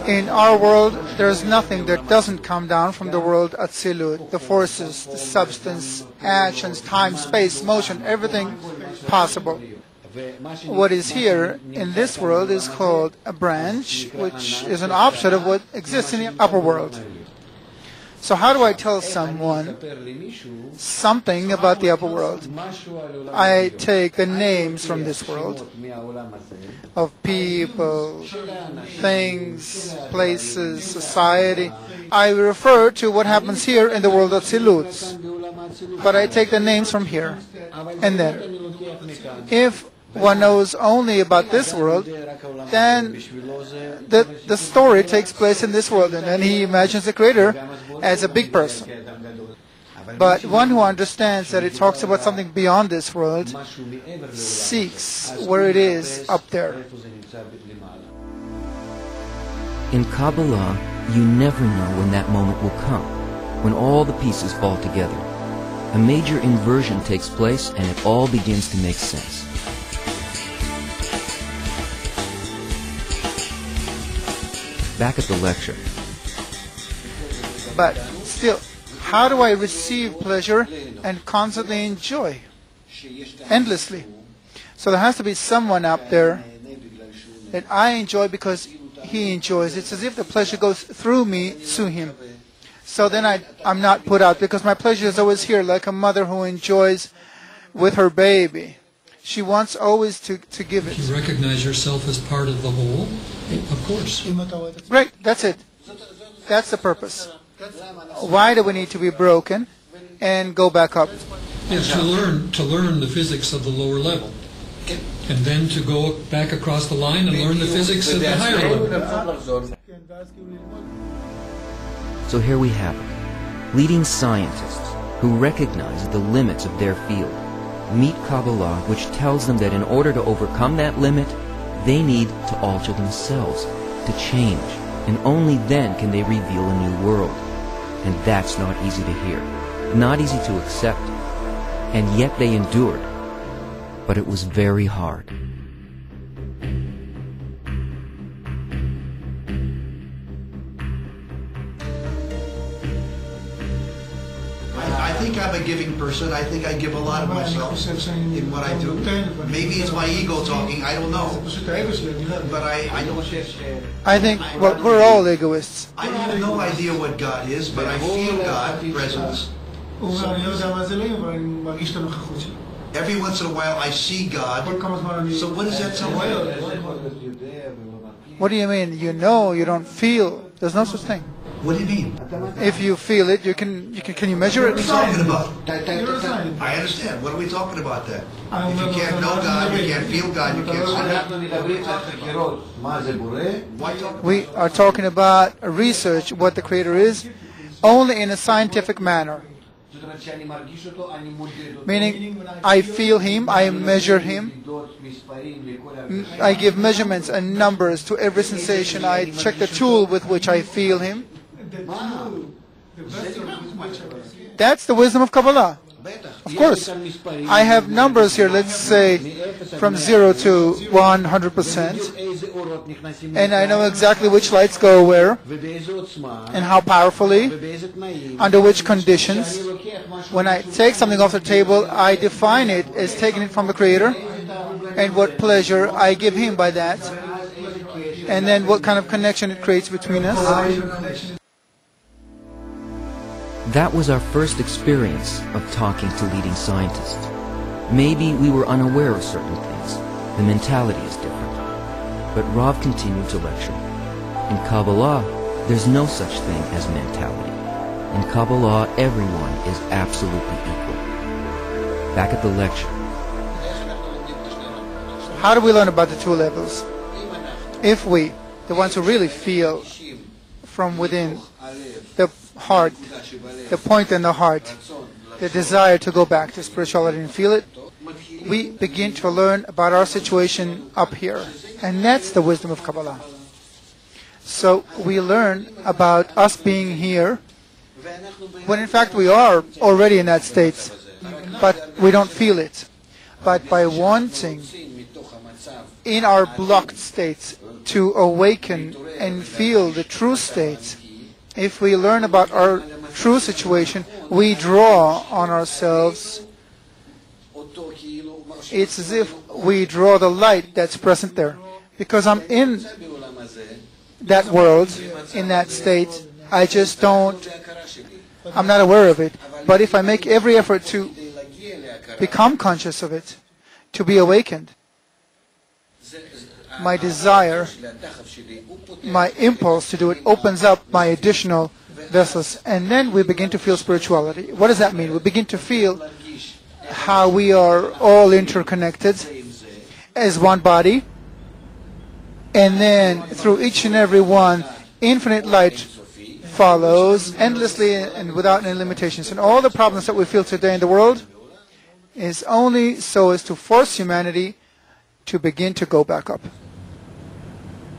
In our world, there's nothing that doesn't come down from the world Atzilut. The forces, the substance, actions, time, space, motion, everything possible. What is here in this world is called a branch, which is an offshoot of what exists in the upper world. So how do I tell someone something about the upper world? I take the names from this world of people, things, places, society. I refer to what happens here in the world of Tzilut, but I take the names from here. And then, if one knows only about this world, then the story takes place in this world, and then he imagines the Creator as a big person. But one who understands that it talks about something beyond this world seeks where it is up there. In Kabbalah, you never know when that moment will come, when all the pieces fall together. A major inversion takes place and it all begins to make sense. Back at the lecture. But still, how do I receive pleasure and constantly enjoy? Endlessly. So there has to be someone up there that I enjoy because he enjoys. It's as if the pleasure goes through me to him. So then I'm not put out, because my pleasure is always here, like a mother who enjoys with her baby. She wants always to give it. You recognize yourself as part of the whole, of course. Right, that's it. That's the purpose. Why do we need to be broken and go back up? Yes, to learn the physics of the lower level. And then to go back across the line and learn the physics of the higher level. So here we have it. Leading scientists who recognize the limits of their field meet Kabbalah, which tells them that in order to overcome that limit, they need to alter themselves, to change, and only then can they reveal a new world. And that's not easy to hear, not easy to accept, and yet they endured. But it was very hard. I think I'm a giving person. I think I give a lot of myself in what I do. Maybe it's my ego talking. I don't know. But I don't. I think, well, we're all egoists. I have no idea what God is, but I feel God's presence. Every once in a while I see God. So what does that tell me? What do you mean? You know, you don't feel. There's no such thing. What do you mean? If you feel it, can you measure it? What are we talking about? I understand. What are we talking about then? If you can't know God, you can't feel God, you can't see God. We are talking about research, what the Creator is, only in a scientific manner. Meaning, I feel Him, I measure Him, I give measurements and numbers to every sensation, I check the tool with which I feel Him. That's the wisdom of Kabbalah. Of course. I have numbers here, let's say from 0 to 100%. And I know exactly which lights go where, and how powerfully, under which conditions. When I take something off the table, I define it as taking it from the Creator, and what pleasure I give Him by that, and then what kind of connection it creates between us. That was our first experience of talking to leading scientists. Maybe we were unaware of certain things. The mentality is different. But Rav continued to lecture. In Kabbalah, there's no such thing as mentality. In Kabbalah, everyone is absolutely equal. Back at the lecture. How do we learn about the two levels? If we, the ones who really feel from within, the heart, the point in the heart, the desire to go back to spirituality and feel it, we begin to learn about our situation up here. And that's the wisdom of Kabbalah. So we learn about us being here, when in fact we are already in that state, but we don't feel it. But by wanting in our blocked states to awaken and feel the true state. If we learn about our true situation, we draw on ourselves. It's as if we draw the light that's present there. Because I'm in that world, in that state, I'm not aware of it. But if I make every effort to become conscious of it, to be awakened, my desire, my impulse to do it opens up my additional vessels. And then we begin to feel spirituality. What does that mean? We begin to feel how we are all interconnected as one body. And then through each and every one, infinite light follows endlessly and without any limitations. And all the problems that we feel today in the world is only so as to force humanity to begin to go back up.